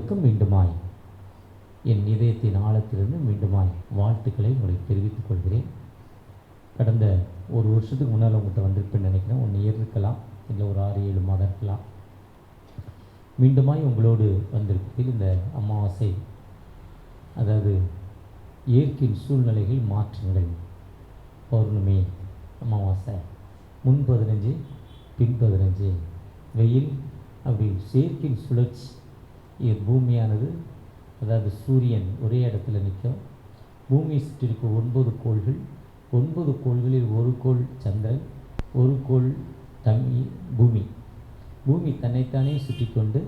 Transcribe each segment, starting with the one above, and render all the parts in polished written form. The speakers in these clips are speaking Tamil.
எல்லோருக்கும் மீண்டுமாய் என் இதயத்தின் ஆழத்திலிருந்து மீண்டுமாய் வாழ்த்துக்களை உங்களுக்கு தெரிவித்துக் கொள்கிறேன். கடந்த ஒரு வருஷத்துக்கு முன்னால் உங்கள்கிட்ட வந்திருப்பேன்னு நினைக்கிறேன். 1 இயர் இருக்கலாம், இல்லை ஒரு 6-7 மாதம் இருக்கலாம். மீண்டுமாய் உங்களோடு வந்திருப்பதில் இந்த அமாவாசை, அதாவது இயற்கையின் சூழ்நிலைகள் மாற்றங்கள், பௌர்ணமி அமாவாசை, முன் 15 பின் 15, வெயில், அப்படி செயற்கையின் சுழற்சி. பூமியானது, அதாவது சூரியன் ஒரே இடத்துல நிற்கும். பூமியை சுற்றி இருக்க 9 கோள்கள், 9 கோள்களில் ஒரு கோள் சந்திரன், ஒரு கோள் பூமி. பூமி தன்னைத்தானே சுற்றி கொண்டு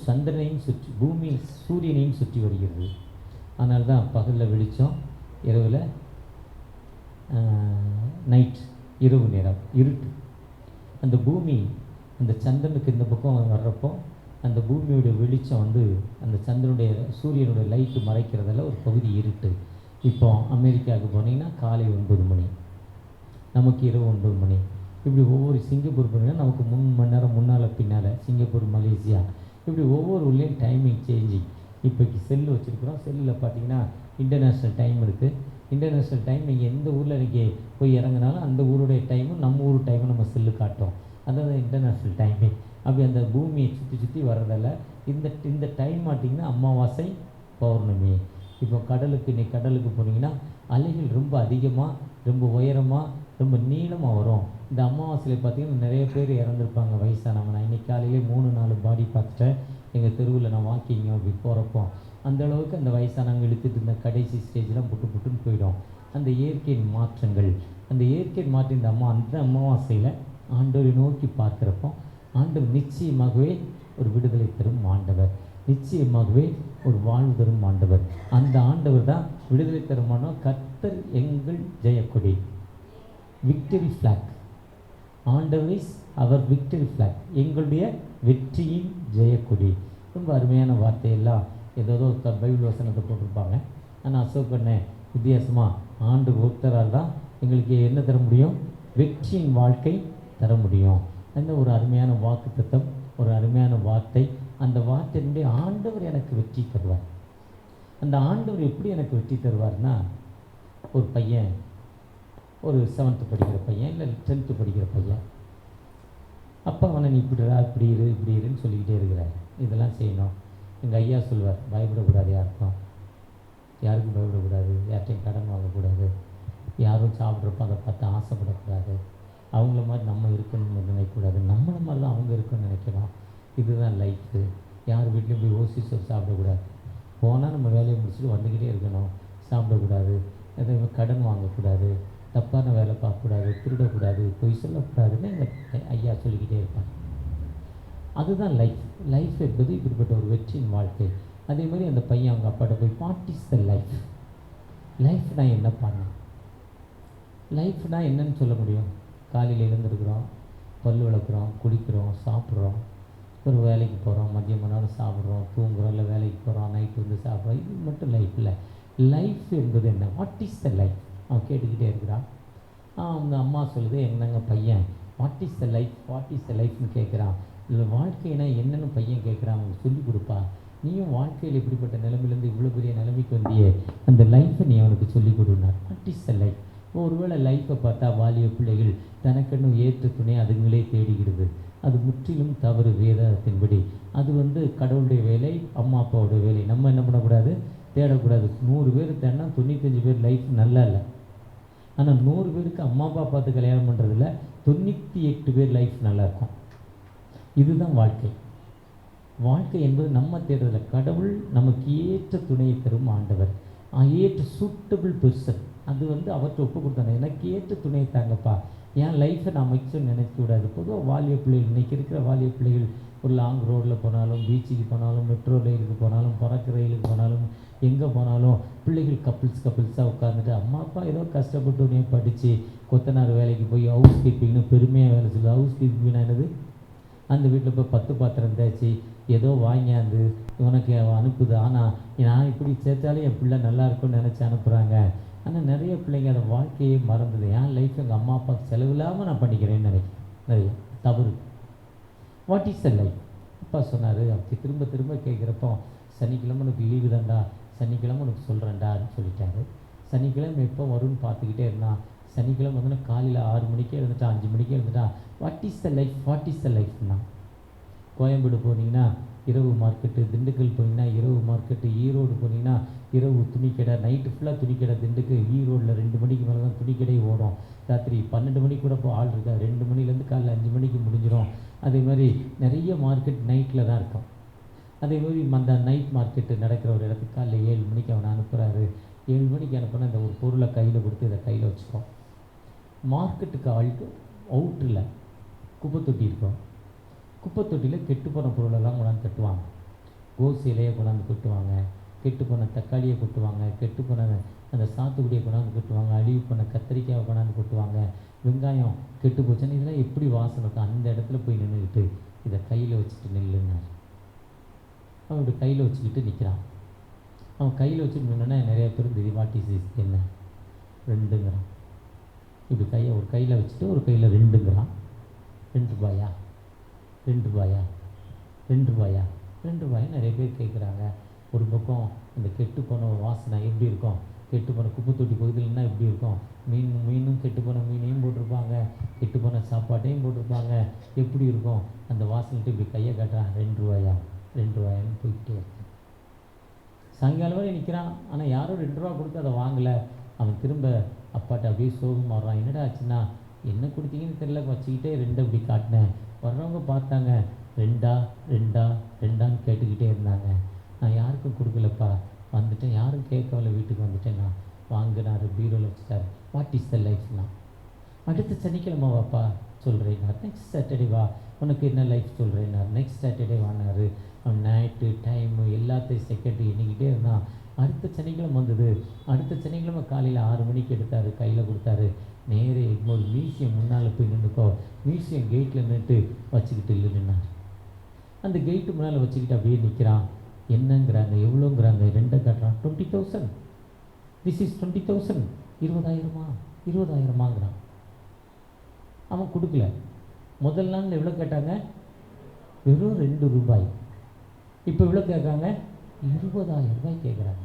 சந்திரனையும் சுற்றி பூமி சூரியனையும் சுற்றி வருகிறது. அதனால தான் பகலில் வெளிச்சம், இரவில் நைட், இரவு நேரம் இருட்டு. அந்த பூமி அந்த சந்திரனுக்கு இந்த பக்கம் வர்றப்போ அந்த பூமியோட வெளிச்சம் அந்த சந்திரனுடைய சூரியனுடைய லைட்டு மறைக்கிறதில் ஒரு பகுதி இருட்டு. இப்போ அமெரிக்காவுக்கு போனீங்கன்னா காலை 9 மணி, நமக்கு இரவு 9 மணி. இப்படி ஒவ்வொரு சிங்கப்பூர் போனீங்கன்னா நமக்கு 3 மணி நேரம் முன்னால் பின்னால், சிங்கப்பூர், மலேசியா, இப்படி ஒவ்வொரு ஊர்லேயும் டைமிங் சேஞ்சிங். இப்போக்கி செல்லு வச்சுருக்குறோம். செல்லில் பார்த்தீங்கன்னா இன்டர்நேஷ்னல் டைம் இருக்குது. இன்டர்நேஷ்னல் டைம் நீங்கள் எந்த ஊரில் நீங்கள் போய் இறங்கினாலும் அந்த ஊருடைய டைமும் நம்ம ஊர் டைமும் நம்ம செல்லு காட்டும். அதாவது இன்டர்நேஷ்னல் டைமிங். அப்படி அந்த பூமியை சுற்றி சுற்றி வர்றதில்ல. இந்த டைம் மாட்டிங்கன்னா அமாவாசை, பௌர்ணமி. இப்போ இன்றைக்கி கடலுக்கு போனீங்கன்னா அலைகள் ரொம்ப அதிகமாக, ரொம்ப உயரமாக, ரொம்ப நீளமாக வரும். இந்த அமாவாசையில் பார்த்திங்கன்னா நிறைய பேர் இறந்துருப்பாங்க, வயசானவங்க. நான் இன்றைக்கி காலையிலே 3-4 பாடி பார்த்துட்டேன். எங்கள் தெருவில் நான் வாக்கிங்க அப்படி போகிறப்போ அந்தளவுக்கு அந்த வயசானவங்க இழுத்துட்டு இருந்த கடைசி ஸ்டேஜெலாம் புட்டுன்னு போயிடும். அந்த இயற்கையின் மாற்றங்கள், அந்த இயற்கையின் மாற்றம் அந்த அமாவாசையில் ஆண்டவரை நோக்கி பார்க்குறப்போ ஆண்டவர் நிச்சயமாகவே ஒரு விடுதலை தரும் ஆண்டவர், நிச்சயமாகவே ஒரு வாழ்வு தரும் ஆண்டவர். அந்த ஆண்டவர் தான் விடுதலை தரும் ஆண்டவர். கர்த்தர் எங்கள் ஜெயக்கொடி, விக்டரி ஃப்ளாக். ஆண்டவர் இஸ் அவர் விக்டரி ஃப்ளாக், எங்களுடைய வெற்றியின் ஜெயக்கொடி. ரொம்ப அருமையான வார்த்தையெல்லாம் ஏதோ பைபிள் வசனத்தை போட்டிருப்பாங்க. ஆனால் அசோகண்ணே வித்தியாசமாக ஆண்டு ஒருத்தரால் தான் எங்களுக்கு என்ன தர முடியும்? வெற்றியின் வாழ்க்கை தர முடியும். அந்த ஒரு அருமையான வாக்கு தத்தம், ஒரு அருமையான வார்த்தை. அந்த வார்த்தையினுடைய ஆண்டவர் எனக்கு வெற்றி தருவார். அந்த ஆண்டவர் எப்படி எனக்கு வெற்றி தருவார்னா, ஒரு பையன், ஒரு 7th படிக்கிற பையன், இல்லை 10th படிக்கிற பையன். அப்போ அவனை நீ இப்படி இருன்னு சொல்லிக்கிட்டே இருக்கிறார். இதெல்லாம் செய்யணும். எங்கள் ஐயா சொல்வார், பயப்படக்கூடாது, யாருக்கும் பயப்படக்கூடாது, யார்கிட்டையும் கடன் வாங்கக்கூடாது, யாரும் சாப்பிட்றப்ப அதை பார்த்து ஆசைப்படக்கூடாது, அவங்கள மாதிரி நம்ம இருக்கணும்னு நினைக்கக்கூடாது, நம்மளை மாதிரி தான் அவங்க இருக்கணும்னு நினைக்கணும். இதுதான் லைஃபு. யார் வீட்லேயும் போய் ஓசி சோறு சாப்பிடக்கூடாது. போனால் நம்ம வேலையை முடிச்சுட்டு வந்துக்கிட்டே இருக்கணும். சாப்பிடக்கூடாது, எதையுமே கடன் வாங்கக்கூடாது, தப்பான வேலை பார்க்கக்கூடாது, திருடக்கூடாது, பொய் சொல்லக்கூடாதுன்னு எங்கள் ஐயா சொல்லிக்கிட்டே இருப்பாங்க. அதுதான் லைஃப். லைஃப் என்பது இப்படிப்பட்ட ஒரு வெற்றியின் வாழ்க்கை. அதே மாதிரி அந்த பையன் அவங்க அப்பாட்ட போய், வாட் இஸ் த லைஃப்? லைஃப்னா என்ன பண்ணலாம்? லைஃப்னா என்னன்னு சொல்ல முடியும்? காலையில் எழுந்திருக்கிறோம், பல் விளக்குறோம், குடிக்கிறோம், சாப்பிட்றோம், ஒரு வேலைக்கு போகிறோம், மதியம் நேரம் சாப்பிட்றோம், தூங்குகிறோம், இல்லை வேலைக்கு போகிறோம், நைட்டு சாப்பிட்றோம். இது மட்டும் லைஃப் இல்லை. லைஃப் என்பது என்ன? What is the life? அவன் கேட்டுக்கிட்டே இருக்கிறான். அந்த அம்மா சொல்லுது, என்னங்க பையன் what is the life, what is the லைஃப்னு கேட்குறான். இல்லை வாழ்க்கைனா என்னென்னு பையன் கேட்குறான். அவனுக்கு சொல்லிக் கொடுப்பா. நீயும் வாழ்க்கையில் இப்படிப்பட்ட நிலைமையிலேருந்து இவ்வளோ பெரிய நிலைமைக்கு வந்தியே, அந்த லைஃப்பை நீ அவனுக்கு சொல்லிக் கொடுனார். What is the life? ஒருவேளை லைஃப்பை பார்த்தா வாலிய பிள்ளைகள் தனக்கென்னு ஏற்ற துணை அதுங்களே தேடிக்கிடுது. அது முற்றிலும் தவறு. வேதத்தின்படி அது கடவுளுடைய வேலை, அம்மா அப்பாவோட வேலை. நம்ம என்ன பண்ணக்கூடாது? தேடக்கூடாது. 100 பேர் தேடினா 95 பேர் லைஃப் நல்லா இல்லை. ஆனால் 100 பேருக்கு அம்மா அப்பா பார்த்து கல்யாணம் பண்ணுறதில்ல, 98 பேர் லைஃப் நல்லாயிருக்கும். இதுதான் வாழ்க்கை. வாழ்க்கை என்பது நம்ம தேடுறதில்ல. கடவுள் நமக்கு ஏற்ற துணையை தரும் ஆண்டவர். ஏற்ற சூட்டபிள் பெர்சன். அது அவர்கிட்ட ஒப்பு கொடுத்தாங்க. எனக்கு ஏற்ற துணையை தாங்கப்பா, என் லைஃப்பை நான் மிக்சர் நினைக்கக்கூடாது. பொதுவாக வாலிய பிள்ளைகள், இன்றைக்கி இருக்கிற வாலிய பிள்ளைகள் ஒரு லாங் ரோடில் போனாலும், பீச்சுக்கு போனாலும், மெட்ரோ ரயிலுக்கு போனாலும், பறக்க ரயிலுக்கு போனாலும், எங்கே போனாலும் பிள்ளைகள் கப்பிள்ஸாக உட்காந்துட்டு, அம்மா அப்பா ஏதோ கஷ்டப்பட்டு உடனே படித்து கொத்தனார் வேலைக்கு போய் ஹவுஸ் கீப்பிங்னு பெருமையாக வேலை சொல்லுது. ஹவுஸ் கீப்பிங்னா என்னது? அந்த வீட்டில் போய் 10 பாத்திரம் தேய்ச்சி ஏதோ வாங்கியாந்து உனக்கு அனுப்புது. ஆனால் நான் இப்படி சேர்த்தாலே என் பிள்ளை நல்லா இருக்கும்னு நினச்சி அனுப்புகிறாங்க. ஆனால் நிறைய பிள்ளைங்க அந்த வாழ்க்கையே மறந்தது. என் லைஃப் எங்கள் அம்மா அப்பாவுக்கு செலவு இல்லாமல் நான் பண்ணிக்கிறேன்னு நினைக்கிறேன். நிறைய தவறு. What is the life? அப்பா சொன்னார், அப்படி திரும்ப திரும்ப கேட்குறப்போ, சனிக்கிழமை உனக்கு லீவு தான்டா, சனிக்கிழமை உனக்கு சொல்கிறேன்டான்னு சொல்லிட்டாரு. சனிக்கிழமை எப்போ வரும்னு பார்த்துக்கிட்டே இருந்தான். சனிக்கிழமை வந்து காலையில் 6 மணிக்கே எழுந்துட்டான், 5 மணிக்கே எழுந்துட்டான். What is the life, what is the லைஃப்னா? கோயம்பேடு போனீங்கன்னா இரவு மார்க்கெட்டு, திண்டுக்கல் போனீங்கன்னா இரவு மார்க்கெட்டு, ஈரோடு போனீங்கன்னா இரவு துணிக்கடை, நைட்டு ஃபுல்லாக துணிக்கடை. திண்டுக்கல் ஈரோடில் 2 மணிக்கு மேலே தான் துணிக்கடை ஓடும். ராத்திரி 12 மணிக்கு கூட இப்போ ஆள் இருக்கா. 2 மணிலேருந்து காலைல 5 மணிக்கு முடிஞ்சிடும். அதே மாதிரி நிறைய மார்க்கெட் நைட்டில் தான் இருக்கும். அதே மாதிரி அந்த நைட் மார்க்கெட்டு நடக்கிற ஒரு இடத்துக்கு காலைல 7 மணிக்கு அவனை அனுப்புகிறாரு. 7 மணிக்கு அனுப்புனா இந்த ஒரு பொருளை கையில் கொடுத்து இதை கையில் வச்சுக்கோ. மார்க்கெட்டுக்கு ஆளுக்கு அவுட்டரில் குப்பை தொட்டி இருக்கும். குப்பை தொட்டியில் கெட்டு போன பொருளெல்லாம் கொண்டாந்து கட்டுவாங்க. கோஸ் இலையை கொண்டாந்து கொட்டுவாங்க, கெட்டு போன தக்காளியை கொட்டுவாங்க, கெட்டு போன அந்த சாத்துக்குடியை கொண்டாந்து கொட்டுவாங்க, அழிவு போன கத்திரிக்காயை கொண்டாந்து கொட்டுவாங்க, வெங்காயம் கெட்டு போச்சுன்னு. இதெல்லாம் எப்படி வாசனை இருக்கும்? அந்த இடத்துல போய் நின்றுக்கிட்டு இதை கையில் வச்சுட்டு நில்லுன்னார். அவன் இப்படி கையில் வச்சுக்கிட்டு நிற்கிறான். அவன் கையில் வச்சுட்டு நின்னோன்னா நிறைய பேர் தெரியும் வாட் இஸ் திஸ் என்ன 2ங்கிறான். இப்படி கையை ஒரு கையில் வச்சுட்டு ஒரு கையில் 2ங்கிறான். 2 ரூபாயா, 2 ரூபாயா, 2 ரூபாயா, 2 ரூபாயா நிறைய பேர் கேட்குறாங்க. ஒரு பக்கம் இந்த கெட்டு போன வாசனை எப்படி இருக்கும்? கெட்டு போன குப்பை தொட்டி பகுதியிலன்னா எப்படி இருக்கும்? மீனும் கெட்டு போன மீனையும் போட்டிருப்பாங்க, கெட்டு போன சாப்பாட்டையும் போட்டிருப்பாங்க. எப்படி இருக்கும் அந்த வாசனைட்டு? இப்படி கையை காட்டுறான். 2 ரூபாயா, 2 ரூபாயான்னு போய்கிட்டே இருக்கான். சாயங்காலம் வரை நிற்கிறான். ஆனால் யாரும் 2 ரூபா கொடுத்து அதை வாங்கலை. அவன் திரும்ப அப்பாட்ட அப்படியே சோகமாக வர்றான். என்னடா ஆச்சுன்னா, என்ன கொடுத்தீங்கன்னு தெரியல, வச்சுக்கிட்டே 2 அப்படி காட்டினேன். வர்றவங்க பார்த்தாங்க, 2 2ன்னு கேட்டுக்கிட்டே இருந்தாங்க. நான் யாருக்கும் கொடுக்கலப்பா, வந்துட்டேன், யாரும் கேட்கவில்லை, வீட்டுக்கு வந்துட்டேன். நான் வாங்கினார், பீரோவில் வச்சுட்டார். வாட் இஸ் த லைஃப்னா? அடுத்த சனிக்கிழமை வாப்பா சொல்கிறேன்னார். நெக்ஸ்ட் சாட்டர்டே வா, உனக்கு என்ன லைஃப் சொல்கிறேன்னார். நெக்ஸ்ட் சாட்டர்டே வாங்கினார். அவன் நைட்டு டைமு எல்லாத்தையும் செகண்ட் எண்ணிக்கிட்டே இருந்தான். அடுத்த சனிக்கிழமை வந்தது. அடுத்த சனிக்கிழமை காலையில் 6 மணிக்கு எடுத்தார், கையில் கொடுத்தாரு. நேரே ஒரு மியூசியம் முன்னால் போய் நின்றுக்கோ, மியூசியம் கேட்டில் நின்றுட்டு வச்சுக்கிட்டு இல்லைன்னார். அந்த கேட்டு முன்னால் வச்சுக்கிட்டு அப்படியே நிற்கிறான். என்னங்கிறாங்க, எவ்வளோங்கிறாங்க, 2 காட்டுறான். 20,000, திஸ் இஸ் 20,000. 20,000மா, 20,000மாங்கிறான். அவன் கொடுக்கல. முதல் நாள் எவ்வளோ கேட்டாங்க? வெறும் 2 ரூபாய். இப்போ எவ்வளோ கேட்காங்க? 20,000 ரூபாய் கேட்குறாங்க.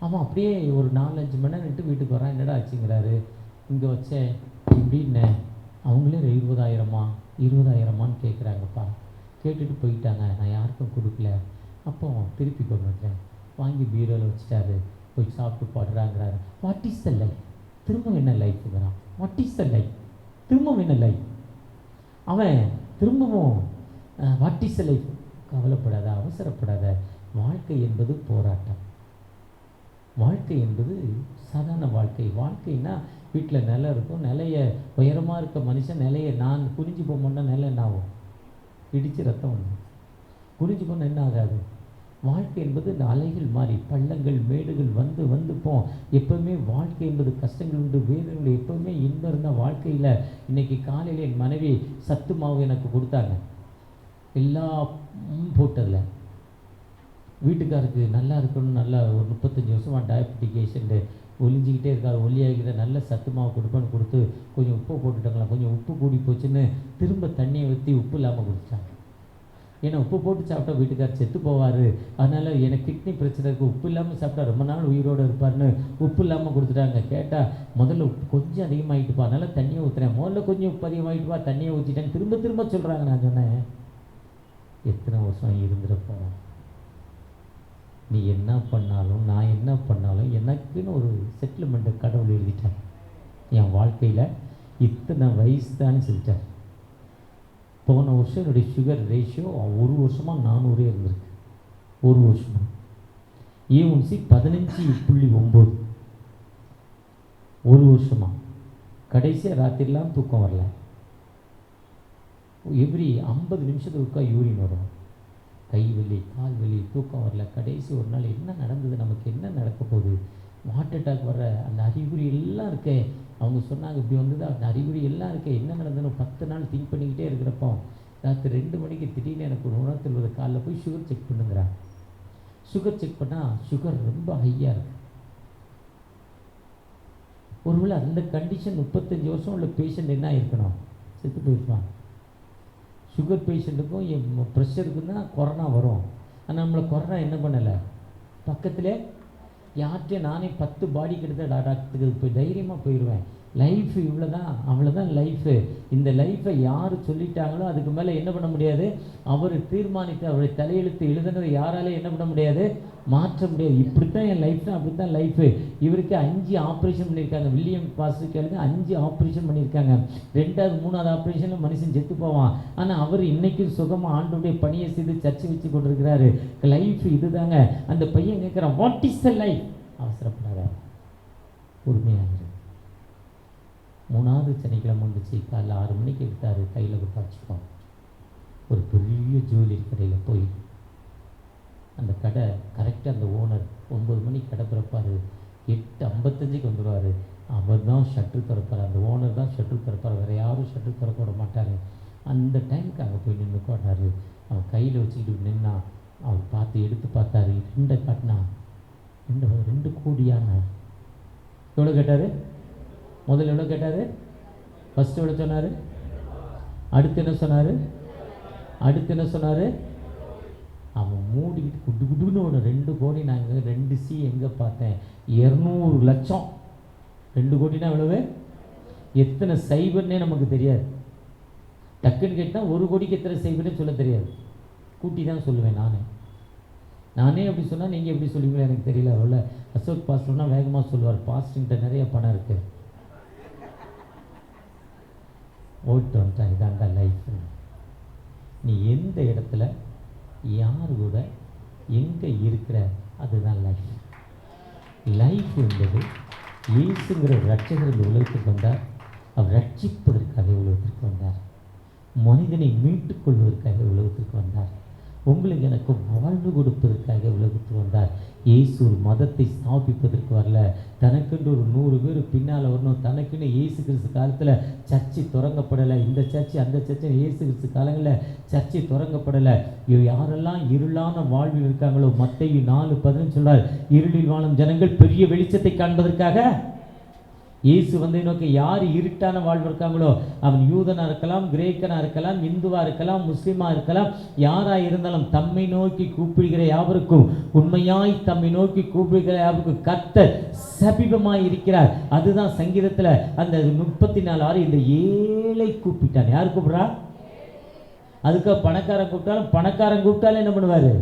அவன் அப்படியே ஒரு 4-5 மணி நேரம் நின்று வீட்டுக்கு வரான். என்னடா ஆச்சுங்கிறாரு. இங்கே வச்சேன் இப்படின்னு. அவங்களே 20,000மான்னு கேட்குறாங்கப்பா. கேட்டுட்டு போயிட்டாங்க. நான் யாருக்கும் கொடுக்கல. அப்போ திருப்பி கொண்டு வந்தேன், வாங்கி பீரோவில் வச்சுட்டாரு. போய் சாப்பிட்டு பாடுறாங்கிறாரு. What is the life? திரும்ப என்ன லைஃப்ங்கிறான். What is the life? திரும்பவும் என்ன லைஃப்? அவன் திரும்பவும் வாட் இஸ் த லைஃப்? கவலைப்படாத, அவசரப்படாத. வாழ்க்கை என்பது போராட்டம். வாழ்க்கை என்பது சாதாரண வாழ்க்கை. வாழ்க்கைன்னா வீட்டில் நிலம் இருக்கும். நிலைய உயரமாக இருக்க மனுஷன் நிலையை நான் குனிஞ்சு போகணுன்னா நிலை என்ன ஆகும்? இடித்து ரத்தம் வந்து குனிஞ்சு போனால் என்ன ஆகாது? வாழ்க்கை என்பது இந்த அலைகள் மாறி பள்ளங்கள் மேடுகள் வந்து வந்து போம். எப்போவுமே வாழ்க்கை என்பது கஷ்டங்கள் உண்டு, வேதனைகள். எப்போவுமே இன்பம் இருந்தால் வாழ்க்கையில். இன்றைக்கி காலையில் என் மனைவி சத்து மாவு எனக்கு கொடுத்தாங்க. எல்லாம் போட்டதில் வீட்டுக்காருக்கு நல்லா இருக்கணும். நல்லா ஒரு 35 வருஷமாக டயபெட்டிக் பேஷண்ட்டு, ஒளிஞ்சிக்கிட்டே இருக்காரு. ஒல்லியாகிற நல்ல சத்து மாவு கொடுப்பேன்னு கொடுத்து கொஞ்சம் உப்பு போட்டுட்டாங்களா. கொஞ்சம் உப்பு கூடி போச்சுன்னு திரும்ப தண்ணியை ஊற்றி உப்பு இல்லாமல் குடித்தாங்க. ஏன்னா உப்பு போட்டு சாப்பிட்டா வீட்டுக்கார் செத்து போவார். அதனால் எனக்கு கிட்னி பிரச்சனை இருக்குது, உப்பு இல்லாமல் சாப்பிட்டா ரொம்ப நாள் உயிரோடு இருப்பார்னு உப்பு இல்லாமல் கொடுத்துட்டாங்க. கேட்டால் முதல்ல உப்பு கொஞ்சம் அதிகமாகிட்டுப்பா, அதனால் தண்ணியை ஊற்றுறேன். முதல்ல கொஞ்சம் உப்பு அதிகமாகிட்டுப்பா, தண்ணியை ஊற்றிட்டேன். திரும்ப திரும்ப சொல்கிறாங்க. நான் சொன்னேன், எத்தனை வருஷம் இருந்துருப்போம். நீ என்ன பண்ணாலும் நான் என்ன பண்ணாலும் எனக்குன்னு ஒரு செட்டில்மெண்ட்டை கடவுள் எழுதிட்டார். என் வாழ்க்கையில் இத்தனை வயசு தான் சொல்லிட்டார். போன வருஷம் என்னுடைய சுகர் ரேஷியோ 1 வருஷமாக 400 இருந்திருக்கு. 1 வருஷமாக A1C 15.9. 1 வருஷமாக கடைசியாக ராத்திரிலாம் தூக்கம் வரல. எவ்ரி 50 நிமிஷத்துக்கு யூரின் வரும். கை வலி, கால் வலி, தூக்கம் வரல. கடைசி ஒரு நாள் என்ன நடந்தது, நமக்கு என்ன நடக்க போகுது, ஹார்ட் அட்டாக் வர்ற அந்த அறிகுறி எல்லாம் இருக்கே. அவங்க சொன்னாங்க இப்படி வந்தது, அந்த அறிகுறி எல்லாம் இருக்கே. என்ன நடந்ததுன்னு 10 நாள் திங்க் பண்ணிக்கிட்டே இருக்கிறப்போ ராத்திரி 2 மணிக்கு திடீர்னு எனக்கு ஒரு உணர்த்தல் வருது. காலைல போய் சுகர் செக் பண்ணுங்கிறான். சுகர் செக் பண்ணால் சுகர் ரொம்ப ஹையாக இருக்குது. ஒருவேளை அந்த கண்டிஷன் 35 வருஷம் உள்ள பேஷண்ட் என்ன இருக்கணும், செத்து போயிருப்பான். சுகர் பேஷண்ட்டுக்கும் ப்ரெஷருக்கும் தான் கொரோனா வரும். ஆனால் நம்மளை கொரோனா என்ன பண்ணலை, பக்கத்தில் யார்கிட்டையும் நானே 10 பாடி கிட்ட டாக்டருக்கு போய் தைரியமாக போயிடுவேன். லைஃப் இவ்வளோ தான், அவ்வளோதான் லைஃபு. இந்த லைஃப்பை யார் சொல்லிட்டாங்களோ அதுக்கு மேலே என்ன பண்ண முடியாது, அவர் தீர்மானித்து அவருடைய தலையெழுத்து எழுதுனதை யாராலையும் என்ன பண்ண முடியாது, மாற்ற முடியாது. இப்படி தான் என் லைஃப் தான், அப்படி தான் லைஃபு. இவருக்கு 5 ஆப்ரேஷன் பண்ணியிருக்காங்க. வில்லியம் பாஸ்டருக்கு 5 ஆப்ரேஷன் பண்ணியிருக்காங்க. 2வது 3வது ஆப்ரேஷனில் மனுஷன் செத்து போவான். ஆனால் அவர் இன்றைக்கும் சுகமாக ஆண்டுடைய பணியை செய்து சர்ச்சை வச்சு கொண்டிருக்கிறாரு. லைஃப் இதுதாங்க. அந்த பையன் கேட்குறான், வாட் இஸ் த லைஃப்? அவசரப்படாத, பொறுமையாக. 3வது சனிக்கிழமை வந்துச்சு. காலைல 6 மணிக்கு எடுத்தார். கையில் கொடுத்தாச்சுப்போம். ஒரு பெரிய ஜுவல்லரி கடையில் போய் அந்த கடை கரெக்டாக அந்த ஓனர் 9 மணிக்கு கடை திறப்பார். 8:55 வந்துடுவார். அவர் தான் ஷட்டர் திறப்பார். அந்த ஓனர் தான் ஷட்டர் திறப்பார். வேறு யாரும் ஷட்டர் திறக்க விட மாட்டார். அந்த டைமுக்கு அங்கே போய் நின்று கொண்டாரு. அவன் கையில் வச்சுக்கிட்டு நின்னா. அவர் பார்த்து எடுத்து பார்த்தாரு. 2 காட்டினா 2 கோடியானார். எவ்வளோ கேட்டார்? முதல்ல எவ்வளோ கேட்டார்? ஃபஸ்ட்டு எவ்வளோ சொன்னார்? அடுத்து என்ன சொன்னார்? அவன் மூடிக்கிட்டு குட்டு குட்டுன்னு ஒன்று 2 கோடி. நாங்கள் 2 சி எங்கே பார்த்தேன்? 200 லட்சம். 2 கோடினா எவ்வளவு? எத்தனை சைபர்னே நமக்கு தெரியாது. டக்குன்னு கேட்டால் 1 கோடிக்கு எத்தனை சைபர்னே சொல்ல தெரியாது. கூட்டி தான் சொல்லுவேன் நானே அப்படி சொன்னால் நீங்கள் எப்படி சொல்லுவீங்களோ எனக்கு தெரியல. அவ்வளோ அசோக் பாஸ்டர்னா வேகமாக சொல்லுவார். பாஸ்டர்கிட்ட நிறைய பணம் இருக்குது, ஓட்டு வந்துட்டா. இதாண்டா லைஃப். நீ எந்த இடத்துல யார் கூட எங்கே இருக்கிற, அதுதான் லைஃப். லைஃப் என்பது இயேசுங்கிற ரட்சகர் இந்த உலகத்துக்கு வந்தார். அவர் ரட்சிப்பதற்காக உலகத்திற்கு வந்தார். மனிதனை மீட்டுக் கொள்வதற்காக உலகத்திற்கு வந்தார். உங்களுக்கு எனக்கு வாழ்வு கொடுப்பதற்காக உலகத்துக்கு வந்தார். இயேசு ஒரு மதத்தை ஸ்தாபிப்பதற்கு வரல. தனக்குன்னு ஒரு 100 பேர் பின்னால் வரணும். தனக்குன்னு இயேசு கிறிஸ்து காலத்தில் சர்ச்சை தொடங்கப்படலை. இந்த சர்ச்சை அந்த சர்ச்சை இயேசு கிறிஸ்து காலங்களில் சர்ச்சை தொடங்கப்படலை. யாரெல்லாம் இருளான வாழ்வில் இருக்காங்களோ, மத்தேயு 4:10 சொல்றார், இருளில் வாழும் ஜனங்கள் பெரிய வெளிச்சத்தை காண்பதற்காக. இயேசு வந்து நோக்கி யார் இருட்டான வாழ்வு இருக்காங்களோ, அவன் யூதனாக இருக்கலாம், கிரேக்கனாக இருக்கலாம், இந்துவாக இருக்கலாம், முஸ்லீமாக இருக்கலாம், யாராக இருந்தாலும் தம்மை நோக்கி கூப்பிடுகிற யாவருக்கும், உண்மையாய் தம்மை நோக்கி கூப்பிடுகிற யாவருக்கும் கர்த்தர் சமீபமாய் இருக்கிறார். அதுதான் சங்கீதத்தில் அந்த 34:6 இந்த ஏழை கூப்பிட்டான். யார் கூப்பிட்றா? அதுக்கு பணக்காரன் கூப்பிட்டாலும் என்ன பண்ணுவார்?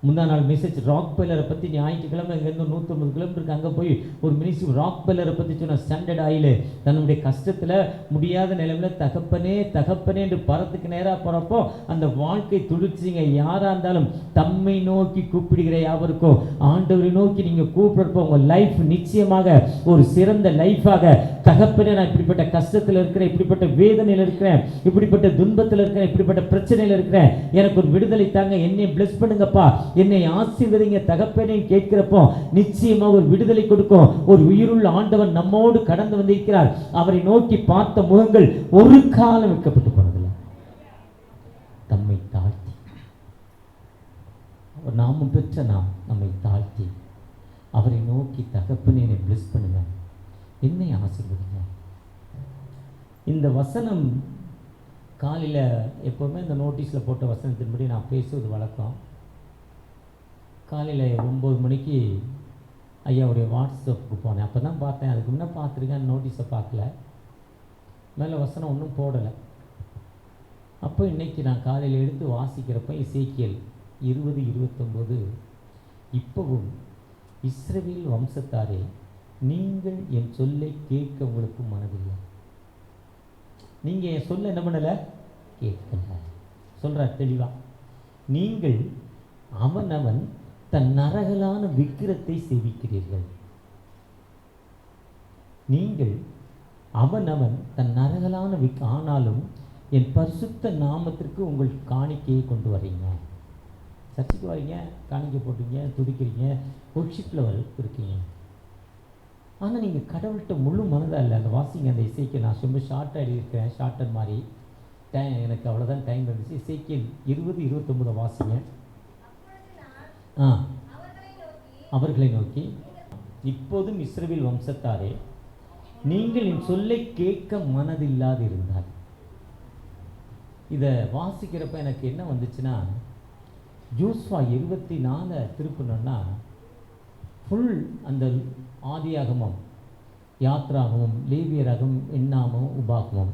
முந்தா நாள் மெசேஜ் ராக் பெல்லரை பற்றி ஞாயிற்றுக்கிழமை இங்கேருந்து 150 கிலோமீட்டருக்கு அங்கே போய் ஒரு மினிஸ்ட்ரி ராக் பெல்லரை பற்றி சொன்ன. ஸ்டாண்டர்ட் ஆயில் தன்னுடைய கஷ்டத்தில் முடியாத நிலைமையில் தகப்பனே என்று பரத்துக்கு நேராக போகிறப்போ அந்த வாழ்க்கை துடிச்சிங்க. யாராக இருந்தாலும் தம்மை நோக்கி கூப்பிடுகிற யாவருக்கோ, ஆண்டவரை நோக்கி நீங்கள் கூப்பிடுறப்போ உங்கள் லைஃப் நிச்சயமாக ஒரு சிறந்த லைஃபாக, தகப்பனே நான் இப்படிப்பட்ட கஷ்டத்தில் இருக்கிறேன், இப்படிப்பட்ட வேதனையில் இருக்கிறேன், இப்படிப்பட்ட துன்பத்தில் இருக்கிறேன், இப்படிப்பட்ட பிரச்சனையில் இருக்கிறேன், எனக்கு ஒரு விடுதலை தாங்க, என்னை பிளஸ் பண்ணுங்கப்பா, என்னை ஆசீர்வதிங்க தகப்பனே கேட்கிறப்போ நிச்சயமாக ஒரு விடுதலை கொடுக்கும். ஒரு உயிருள்ள ஆண்டவர் நம்மோடு கடந்து வந்திருக்கிறார். அவரை நோக்கி பார்த்த முகங்கள் ஒரு காலம் வைக்கப்பட்டு போனதில்லை. தம்மை தாழ்த்தி, நாமும் பெற்ற நம்மை தாழ்த்தி அவரை நோக்கி தகப்பனே என்னை பிளஸ் பண்ணுங்க, என்னை ஆசீர்வதிங்க. இந்த வசனம் காலையில் எப்போவுமே இந்த நோட்டீஸில் போட்ட வசனத்தின்படி நான் பேசுவது வழக்கம். காலையில் 9 மணிக்கு ஐயாவுடைய வாட்ஸ்அப்புக்கு போனேன். அப்போ தான் பார்த்தேன். அதுக்கு முன்னே பார்த்துருக்கேன், நோட்டீஸை பார்க்கல, மேலே வசனம் ஒன்றும் போடலை. அப்போ இன்றைக்கி நான் காலையில் எடுத்து வாசிக்கிறப்ப எசேக்கியேல் 20:29 இப்போவும் இஸ்ரவேல் வம்சத்தாரே, நீங்கள் என் சொல்லை கேட்க உங்களுக்கு மனதில்லை. நீங்கள் என் சொல்ல என்ன பண்ணலை? கேட்கல. சொல்கிறார் தெளிவாக. நீங்கள் அவனவன் தன் நரகலான விக்கிரத்தை சேவிக்கிறீர்கள். நீங்கள் அவனவன் தன் நரகலான ஆனாலும் என் பரிசுத்த நாமத்திற்கு உங்கள் காணிக்கையை கொண்டு வரீங்க. சர்ச்சுக்கு வரீங்க, காணிக்கை போட்டீங்க, துடிக்கிறீங்க, ஒர்ஷிப்பில் இருக்கீங்க. ஆனால் நீங்கள் கடவுள்கிட்ட முழு மனதாக இல்லை. அந்த வாசிங்க அந்த இசைக்கு நான் ரொம்ப ஷார்ட்டாக எழுதியிருக்கிறேன், ஷார்ட்டர் மாதிரி. எனக்கு அவ்வளோதான் டைம் இருந்துச்சு. இசைக்கியேல் 20:29 வாசிங்க. அவர்களை நோக்கி இப்போதும் இஸ்ரவேல் வம்சத்தாரே, நீங்கள் என் சொல்லை கேட்க மனதில்லாது இருந்தால். இதை வாசிக்கிறப்ப எனக்கு என்ன வந்துச்சுன்னா, யோசுவா 24 திருப்பினோன்னா ஃபுல் அந்த ஆதியாகமம், யாத்ராகமம், லேவியராகமம், எண்ணாமம், உபாகமம்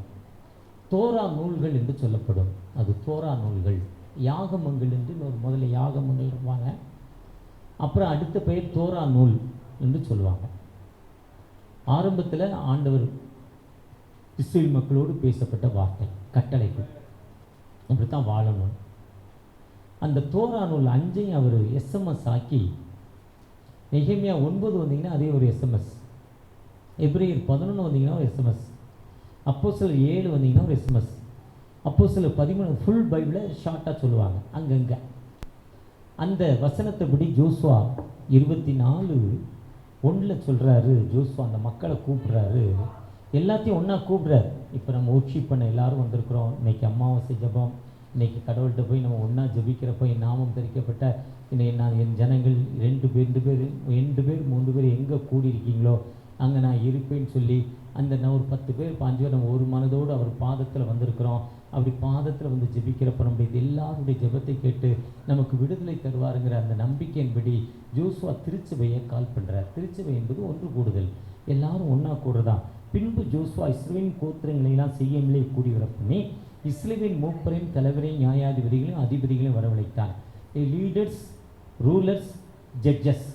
தோரா நூல்கள் என்று சொல்லப்படும். அது தோரா நூல்கள். யாகமங்கள் என்று முதல்ல யாகமங்கள் இருப்பாங்க, அப்புறம் அடுத்த பெயர் தோரா நூல் என்று சொல்லுவாங்க. ஆரம்பத்தில் ஆண்டவர் இஸ்ரேல் மக்களோடு பேசப்பட்ட வார்த்தை, கட்டளைகள், அப்படித்தான் வாழணும். அந்த தோரா நூல் 5ஐயும் அவர் எஸ்எம்எஸ் ஆக்கி, நெகேமியா 9 வந்தீங்கன்னா அதே ஒரு எஸ்எம்எஸ், எபிரேயர் 11 வந்தீங்கன்னா ஒரு எஸ்எம்எஸ், அப்போஸ்தலர் 7 வந்தீங்கன்னா ஒரு எஸ்எம்எஸ், அப்போஸ்தலர் 13 ஃபுல் பைபிளை ஷார்ட்டாக சொல்லுவாங்க அங்கங்கே. அந்த வசனத்தைப்படி யோசுவா 24:1 சொல்கிறாரு. யோசுவா அந்த மக்களை கூப்பிட்றாரு, எல்லாத்தையும் ஒன்றா கூப்பிட்றாரு. இப்போ நம்ம ஒர்ஷிப் பண்ண எல்லோரும் வந்திருக்கிறோம். இன்றைக்கி அமாவாசை ஜபம், இன்றைக்கி கடவுள்கிட்ட போய் நம்ம ஒன்றா ஜபிக்கிறப்போ என் நாமம் தரிக்கப்பட்ட நான் என் ஜனங்கள் 2 பேர் 3 பேர் எங்கே கூடியிருக்கீங்களோ அங்கே நான் இருப்பேன்னு சொல்லி அந்த நான் ஒரு 10 பேர் 5 பேர் நம்ம ஒரு மனதோடு அவர் பாதத்தில் வந்திருக்கிறோம். அப்படி பாதத்தில் வந்து ஜெபிக்கிறப்ப நம்முடைய எல்லாருடைய ஜெபத்தை கேட்டு நமக்கு விடுதலை தருவாருங்கிற அந்த நம்பிக்கையின்படி யோசுவா திருச்சபையை கால் பண்ணுறார். திருச்சபை என்பது ஒன்று கூடுதல், எல்லாரும் ஒன்றா கூடுறதான். பின்பு யோசுவா இஸ்ரவேலின் கோத்திரங்களெல்லாம் செய்யமில்லை கூடி வரப்பண்ணி இஸ்ரவேலின் மூப்பரையும் தலைவரையும் நியாயாதிபதிகளையும் அதிபதிகளையும் வரவழைத்தான். Leaders, rulers, judges,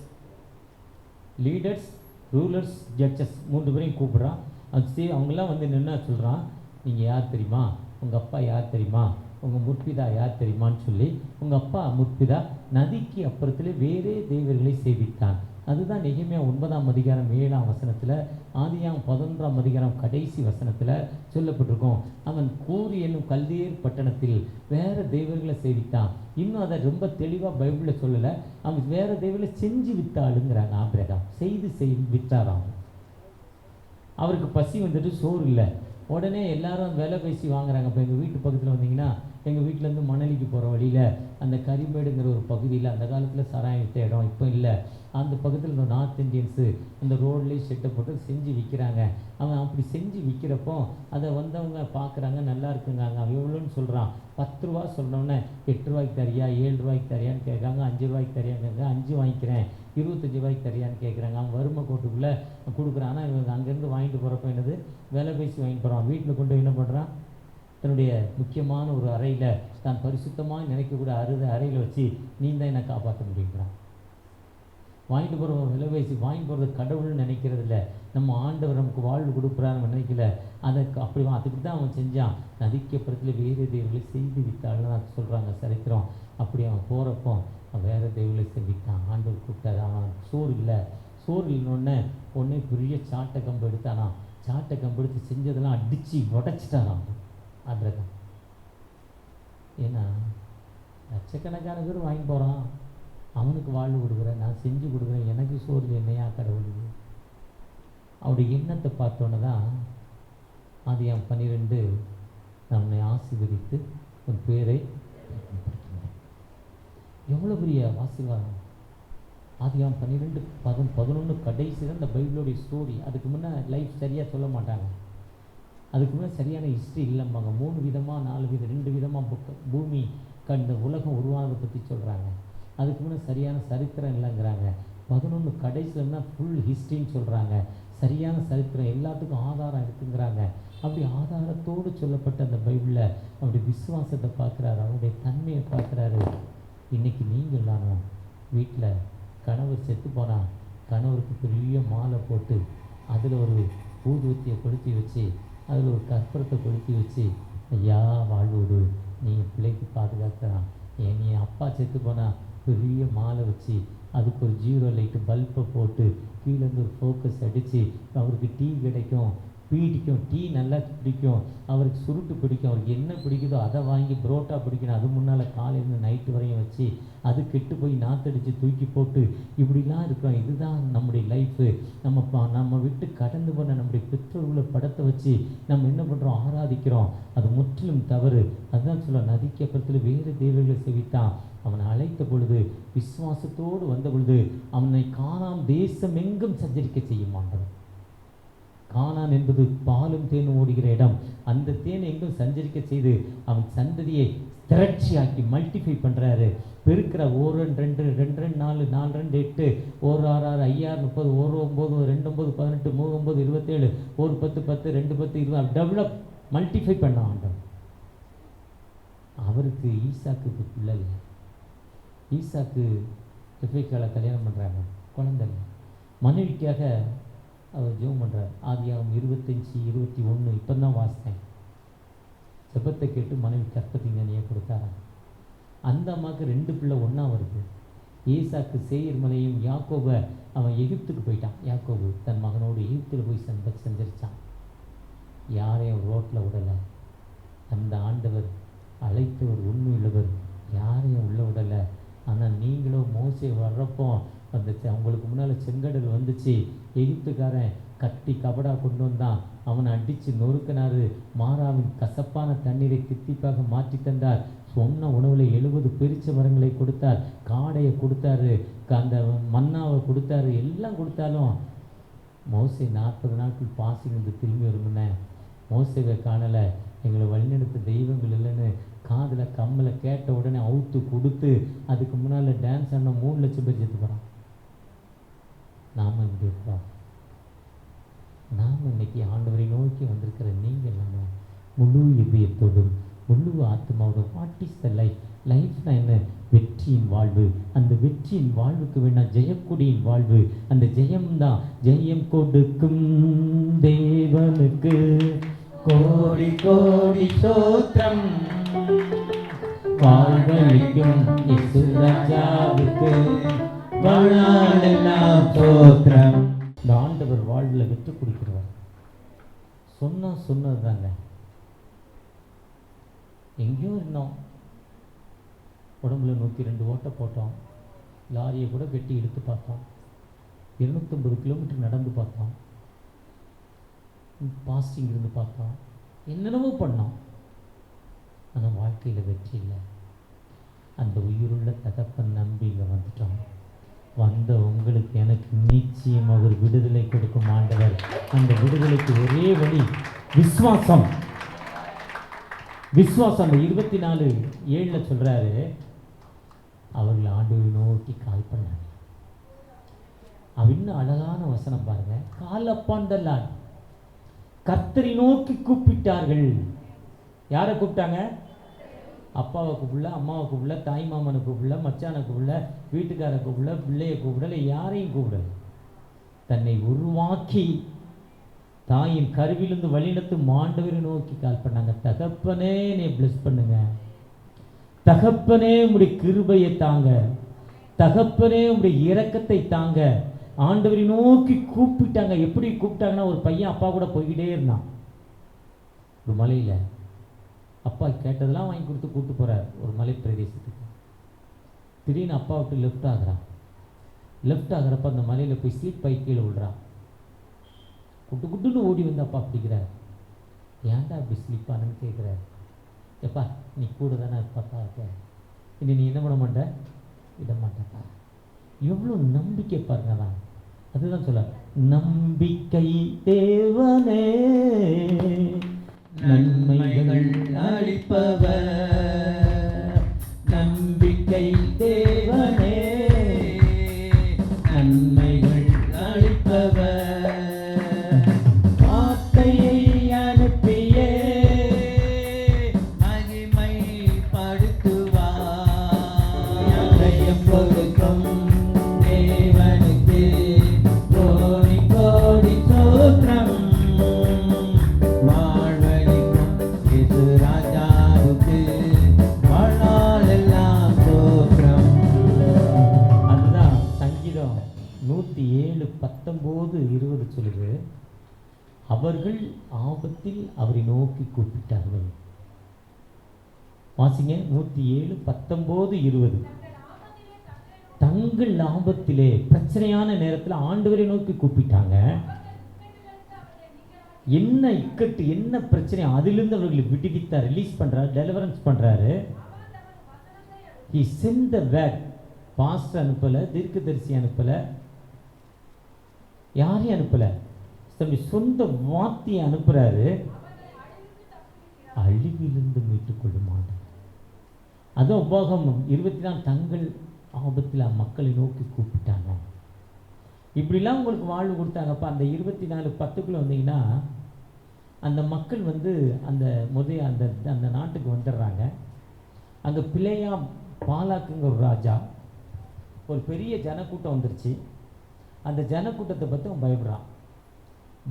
leaders, rulers, judges 3 பேரையும் கூப்பிட்றான். அது அவங்களாம் வந்து நின்னா சொல்கிறான், நீங்கள் யார் தெரியுமா, உங்கள் அப்பா யார் தெரியுமா, உங்கள் முற்பிதா யார் தெரியுமான்னு சொல்லி, உங்கள் அப்பா முற்பிதா நதிக்கு அப்புறத்தில் வேறே தேவர்களை சேவித்தான். அதுதான் நெகேமியா 9ஆம் அதிகாரம் 7ஆம் வசனத்தில், ஆதியாம் 11ஆம் அதிகாரம் கடைசி வசனத்தில் சொல்லப்பட்டிருக்கோம். அவன் கூர் என்னும் கல்தேர் பட்டணத்தில் வேறு தெய்வர்களை சேவித்தான். இன்னும் அதை ரொம்ப தெளிவாக பைபிளில் சொல்லலை. அவன் வேறு தெய்வங்களை செஞ்சு வித்தாளுங்கிறாங்க. ஆபிரகாம் செய்து வித்தாராம். அவருக்கு பசி வந்துட்டு சோறு இல்லை, உடனே எல்லாரும் விலை பேசி வாங்குறாங்க. இப்போ எங்கள் வீட்டு பக்கத்தில் வந்தீங்கன்னா, எங்கள் வீட்டிலேருந்து மணலிக்கு போகிற வழியில் அந்த கரிமேடுங்கிற ஒரு பகுதியில் அந்த காலத்தில் சாராயம் விற்ற இடம் இப்போ இல்லை, அந்த பக்கத்தில் இந்த நார்த் இந்தியன்ஸு அந்த ரோட்லேயே ஷெட்டை போட்டு செஞ்சு விற்கிறாங்க. அவன் அப்படி செஞ்சு விற்கிறப்போ அதை வந்தவங்க பார்க்குறாங்க, நல்லா இருக்குங்க. அவன் எவ்வளோன்னு சொல்கிறான், 10 ரூபா சொல்கிறோன்னே 8 ரூபாய்க்கு தரியா, 7 ரூபாய்க்கு தரியான்னு கேட்குறாங்க, 5 ரூபாய்க்கு தரியாங்க, 5 வாங்கிக்கிறேன், 25 ரூபாய்க்கு தரியான்னு கேட்குறாங்க. அவன் வறுமை கோட்டுக்குள்ளே கொடுக்குறான். ஆனால் இவங்க அங்கேருந்து வாங்கிட்டு போகிறப்ப என்னது விலை பேசி வாங்கிட்டு போகிறான். வீட்டில் கொண்டு என்ன பண்ணுறான், தன்னுடைய முக்கியமான ஒரு அறையில் தான் பரிசுத்தமாக நினைக்கக்கூடிய அறையில் வச்சு நீ தான் என்னை காப்பாற்ற முடியுங்கிறான். வாங்கிட்டு போகிற விலை பேசி வாங்கி போகிறது கடவுள்னு நினைக்கிறது இல்லை, நம்ம ஆண்டவர் நமக்கு வாழ்வு கொடுக்குறான்னு நினைக்கல. அதுக்கு தான் அவன் செஞ்சான். நதிக்கப்புறத்தில் வேறு தெய்வங்களை செய்து வித்தாள்னு தான் சொல்கிறாங்க சரித்திரம். அப்படி அவன் போகிறப்போ அவன் வேறு தெய்வங்களை செஞ்சுட்டான். ஆண்டவர் கூப்பிட்டாரு. அவன் சோறு இல்லைன்னொன்னே ஒன்றே பெரிய சாட்டை கம்பு எடுத்தானா, சாட்டை கம்பு எடுத்து செஞ்சதெல்லாம் அடித்து உடச்சிட்டாராம் ஆபிரகாம். ஏன்னா லட்சக்கணக்கான பேர் வாங்கி போகிறான், அவனுக்கு வாழ்வு கொடுக்குறேன், நான் செஞ்சு கொடுக்குறேன், எனக்கு சோறு என்னையா கடவுளுக்கு. அவருடைய எண்ணத்தை பார்த்தோன்னே தான் ஆதியாம் 12 நம்மை ஆசீர்வதித்து ஒரு பேரை எவ்வளோ பெரிய ஆசீர்வாதம். ஆதியாம் 12:11 கடைசி தான் இந்த பைபிளோடைய ஸ்டோரி. அதுக்கு முன்னே லைஃப் சரியாக சொல்ல மாட்டாங்க, அதுக்கு முன்னே சரியான ஹிஸ்ட்ரி இல்லைம்பாங்க. 3 விதமாக 4 விதம் 2 விதமாக பூமி கண்ட உலகம் உருவானதை பற்றி சொல்கிறாங்க. அதுக்கு முன்னே சரியான சரித்திரம் இல்லைங்கிறாங்க. 11 கடைசியில் தான் ஃபுல் ஹிஸ்ட்ரின்னு சொல்கிறாங்க. சரியான சரித்திரம் எல்லாத்துக்கும் ஆதாரம் இருக்குங்கிறாங்க. அப்படி ஆதாரத்தோடு சொல்லப்பட்ட அந்த பைபிளில் அப்படி விசுவாசத்தை பார்க்குறாரு, அவருடைய தன்மையை பார்க்குறாரு. இன்றைக்கி நீங்கள் தானும் வீட்டில் கணவர் செத்து போனால் கணவருக்கு பெரிய மாலை போட்டு அதில் ஒரு ஊதுவத்தியை கொளுத்தி வச்சு அதில் ஒரு கற்பூரத்தை கொளுத்தி வச்சு, ஐயா வாழ்வோடு நீ பிள்ளைக்கு பாதுகாக்கலாம். நீ அப்பா செத்து போனால் பெரிய மாலை வச்சு அதுக்கு ஒரு 0 லைட்டு பல்பை போட்டு கீழேருந்து ஒரு ஃபோக்கஸ் அடித்து அவருக்கு டீ கிடைக்கும், பிடிக்கும், டீ நல்லா பிடிக்கும், அவருக்கு சுருட்டு பிடிக்கும், அவருக்கு என்ன பிடிக்குதோ அதை வாங்கி புரோட்டா பிடிக்கணும், அது முன்னால் காலையிலேருந்து நைட்டு வரையும் வச்சு அது கெட்டு போய் நாத்தடித்து தூக்கி போட்டு இப்படிலாம் இருக்கிறோம். இதுதான் நம்முடைய லைஃபு. நம்ம விட்டு கடந்து போன நம்முடைய பெற்றோர்களை படத்தை வச்சு நம்ம என்ன பண்ணுறோம், ஆராதிக்கிறோம். அது முற்றிலும் தவறு. அதுதான் சொல்ல, நதிக்கு அப்புறத்தில் வேறு தெய்வங்களை செவித்தான். அவனை அழைத்த பொழுது விசுவாசத்தோடு வந்த பொழுது அவனை காணாம் தேசம் எங்கும் சஞ்சரிக்க செய்யும் ஆண்டவர். கானான் என்பது பாலும் தேனும் ஓடுகிற இடம். அந்த தேன் எங்கும் சஞ்சரிக்க செய்து அவன் சந்ததியை திரட்சியாக்கி மல்டிஃபை பண்ணுறாரு. பெருக்கிற 1 2 2 2 2 4 4 2 8 1 6 6 5 6 30 1 9 2 9 18 3 9 27 1 10 10 2 10 20 டெவலப் மல்டிஃபை பண்ண ஆண்டவர். அவருக்கு ஈசாக்கு பிள்ளை இல்லை. ஈசாக்கு ரெபெக்காளை கல்யாணம் பண்ணுறாங்க, குழந்தை இல்லை. மனைவிக்காக அவர் ஜெபம் பண்ணுறார். ஆதியாகமம் 25 21 இப்போ தான் வாசித்தேன். ஜெபத்தை கேட்டு மனைவி கற்பத்தி ஞானியை கொடுத்தாராம். அந்த அம்மாவுக்கு 2 பிள்ளை ஒன்றா வருது. ஈசாக்கு சேயீர் மலையும், யாக்கோபை அவன் எகிப்துக்கு போயிட்டான். யாக்கோபு தன் மகனோடு எகிப்தில் போய் சஞ்சரித்தான். யாரையும் ரோட்டில் விடலை. அந்த ஆண்டவர் அழைத்தவர் உண்மையுள்ளவர், யாரையும் உள்ள விடலை. ஆனால் நீங்களும் மோசே வர்றப்போ அந்த அவங்களுக்கு முன்னால் செங்கடல் வந்துச்சு. எகிப்துக்காரன் கட்டி கபடா கொண்டு வந்தான். அவனை அடித்து நொறுக்கினார். மாறாவின் கசப்பான தண்ணீரை தித்திப்பாக மாற்றி தந்தார். சொன்ன உணவில் 70 பெரிச்ச மரங்களை கொடுத்தார். காடையை கொடுத்தாரு, அந்த மன்னாவை கொடுத்தாரு, எல்லாம் கொடுத்தாலும் மோசே 40 நாட்கள் பாசிலிருந்து திரும்பி வருமுன்னே மோசேவை காணலை, எங்களை வழிநடத்த தெய்வங்கள் இல்லைன்னு காதில் கம்மலை கேட்ட உடனே அவுத்து கொடுத்து அதுக்கு முன்னால் டான்ஸ் ஆன 3 லட்சம் பேர் செத்து போகிறான். நாம் இப்படி இருக்கிறோம். நாம் இன்னைக்கு ஆண்டவரை நோக்கி வந்திருக்கிற நீங்கள் எல்லாமே முழு இதயத்தோடும் முழு ஆத்மாவோடும் வாட் இஸ் த லைஃப்? லைஃப்னா என்ன? வெற்றியின் வாழ்வு. அந்த வெற்றியின் வாழ்வுக்கு வேணா ஜெயக்குடியின் வாழ்வு. அந்த ஜெயம்தான் ஜெயம் கொடுக்கும் தேவனுக்கு கோடி கோடி ஸ்தோத்திரம், வாழ்வளிக்கும் இயேசு ராஜாவுக்கு வாழ்நாளெல்லாம் ஸ்தோத்திரம். இந்த ஆண்டவர் வாழ்வில் வெற்றி கொடுக்கிறவர். சொன்னது தாங்க. எங்கேயோ இருந்தோம், உடம்புல 102 ஓட்டை போட்டோம், லாரியை கூட வெட்டி எடுத்து பார்த்தோம், 250 கிலோமீட்டர் நடந்து பார்த்தோம், பாஸ்டிங் இருந்து பார்த்தோம், என்னென்னவோ பண்ணோம். ஆனால் வாழ்க்கையில் வெற்றி இல்லை. அந்த உயிருள்ள தகப்பன் நம்பி இங்கே வந்துட்டோம். வந்த உங்களுக்கு எனக்கு நிச்சயம் அவர் விடுதலை கொடுக்கும் ஆண்டவர். அந்த விடுதலைக்கு ஒரே வழி விசுவாசம். விசுவாசம். அந்த 24:7 சொல்கிறாரு, அவர்கள் ஆண்டவரை நோக்கி கால் பண்ணாங்க. இன்னும் அழகான வசனம் பாருங்க. கால் அப்பாண்டல்லான் கர்த்தரை நோக்கி கூப்பிட்டார்கள். யாரை கூப்பிட்டாங்க? அப்பாவை கூப்பிடல, அம்மாவை கூப்பிடல, தாய் மாமனை கூப்பிடல, மச்சானை கூப்பிடல, வீட்டுக்காரை கூப்பிடல, பிள்ளையை கூப்பிடல, யாரையும் கூப்பிடல. தன்னை உருவாக்கி தாயின் கருவிலிருந்து வழிநடத்து ஆண்டவரை நோக்கி கால் பண்ணாங்க. தகப்பனே என்னை பிளஸ் பண்ணுங்க, தகப்பனே உம்முடைய கிருபையை தாங்க, தகப்பனே உம்முடைய இரக்கத்தை தாங்க. ஆண்டவரை நோக்கி கூப்பிட்டாங்க. எப்படி கூப்பிட்டாங்கன்னா, ஒரு பையன் அப்பா கூட போய்கிட்டே இருந்தான். ஒரு மலையில் அப்பா கேட்டதெல்லாம் வாங்கி கொடுத்து கூப்பிட்டு போகிறார் ஒரு மலை பிரதேசத்துக்கு. திடீர்னு அப்பா விட்டு லெஃப்ட் ஆகுறான். லெஃப்ட் ஆகிறப்ப அந்த மலையில் போய் ஸ்லீப் பை கீழே விடுறான். குட்டுன்னு ஓடி வந்து அப்பா பிடிக்கிறார். ஏன்டா அப்படி ஸ்லீப் ஆனன்னு கேட்குறாரு. எப்பா நீ கூட தானே பார்த்தா இருக்க, இனி நீ என்ன பண்ண மாட்ட? விட மாட்டேப்பா. எவ்வளோ நம்பிக்கை பாருங்கதான். அதுதான் சொல்ல, நம்பிக்கை தேவனே நன்மைகள் அளிப்பவர், நம்பிக்கை தேவனே நன்மைகள் அளிப்பவர், வார்த்தையை அனுப்பியே மகிமை படுத்துவார். கொடுக்கும் தேவனுக்கு கோடி கோடி ஸ்தோத்திரம், வாழ்வளிக்கும் இயேசு ராஜாவுக்கு வாழ்நாளெல்லாம் ஸ்தோத்திரம். அதுதான் சங்கீதம் 107:19-20 சொல்லுது. அவர்கள் ஆபத்தில் அவரை நோக்கி கூப்பிட்டார்கள். வாசிங்க 107:19-20. தங்கள் லாபத்திலே பிரச்சனையான நேரத்தில் ஆண்டவரை நோக்கி கூப்பிட்டாங்க. என்ன இக்கட்டு, என்ன பிரச்சனை, அதிலிருந்து அவர்களை விடுவித்தார், ரிலீஸ் பண்றாரு, டெலிவரன்ஸ் பண்றாரு. He sent the word. Pastor அனுப்பல, தீர்க்கதரிசி அனுப்பல, யாரையும் அனுப்பல, தன்னுடைய சொந்த வார்த்தையை அனுப்புறாரு. அழிவிலிருந்து மீட்டுக் கொள்ளும் ஆண்டவர். அதுவும் உபாகமம் 24 தங்கள் ஆபத்தில் மக்களை நோக்கி கூப்பிட்டாங்க. இப்படிலாம் உங்களுக்கு வாழ்வு கொடுத்தாங்கப்பா. அந்த 24:10 வந்தீங்கன்னா அந்த மக்கள் அந்த அந்த நாட்டுக்கு வந்துடுறாங்க. அங்கே பிளேயா பாலாக்குங்கிற ஒரு ராஜா, ஒரு பெரிய ஜனக்கூட்டம் வந்துருச்சு. அந்த ஜனக்கூட்டத்தை பற்றி அவன் பயப்படுறான்.